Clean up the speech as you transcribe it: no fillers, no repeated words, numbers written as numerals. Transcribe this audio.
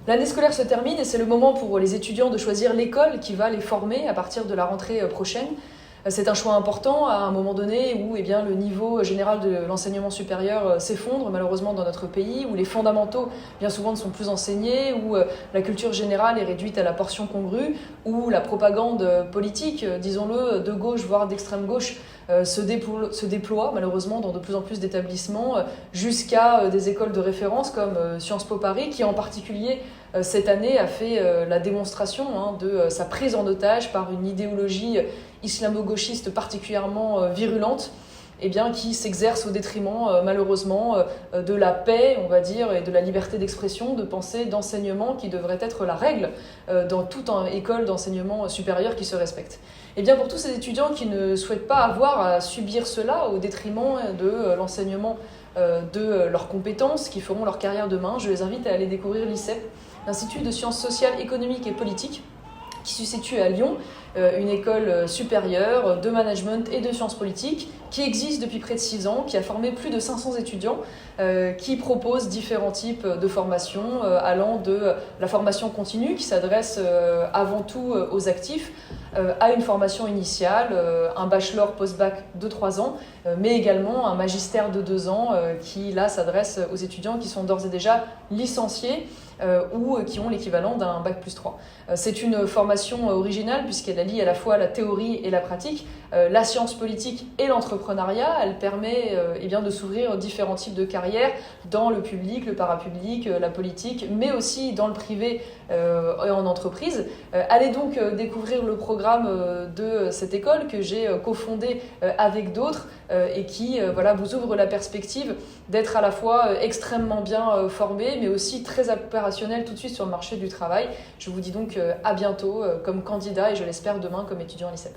L'année scolaire se termine et c'est le moment pour les étudiants de choisir l'école qui va les former à partir de la rentrée prochaine. C'est un choix important à un moment donné où le niveau général de l'enseignement supérieur s'effondre malheureusement dans notre pays, où les fondamentaux bien souvent ne sont plus enseignés, où la culture générale est réduite à la portion congrue, où la propagande politique, disons-le, de gauche voire d'extrême gauche, se déploie malheureusement dans de plus en plus d'établissements, jusqu'à des écoles de référence comme Sciences Po Paris, qui en particulier cette année a fait la démonstration de sa prise en otage par une idéologie islamo-gauchiste particulièrement virulente, qui s'exerce au détriment malheureusement de la paix, on va dire, et de la liberté d'expression, de pensée, d'enseignement qui devrait être la règle dans toute école d'enseignement supérieur qui se respecte. Pour tous ces étudiants qui ne souhaitent pas avoir à subir cela au détriment de l'enseignement de leurs compétences qui feront leur carrière demain, je les invite à aller découvrir l'ICEP, l'Institut de sciences sociales, économiques et politiques, qui se situe à Lyon, une école supérieure de management et de sciences politiques qui existe depuis près de 6 ans, qui a formé plus de 500 étudiants, qui propose différents types de formations allant de la formation continue qui s'adresse avant tout aux actifs, à une formation initiale, un bachelor post-bac de 3 ans, mais également un magistère de 2 ans qui là s'adresse aux étudiants qui sont d'ores et déjà licenciés ou qui ont l'équivalent d'un bac plus 3. C'est une formation originale puisqu'elle allie à la fois la théorie et la pratique, la science politique et l'entrepreneuriat. Elle permet de s'ouvrir différents types de carrières dans le public, le parapublic, la politique, mais aussi dans le privé et en entreprise. Allez donc découvrir le programme de cette école que j'ai cofondé avec d'autres et qui vous ouvre la perspective d'être à la fois extrêmement bien formé, mais aussi très opérationnel tout de suite sur le marché du travail. Je vous dis donc à bientôt comme candidat et je l'espère demain comme étudiant à l'ICEP.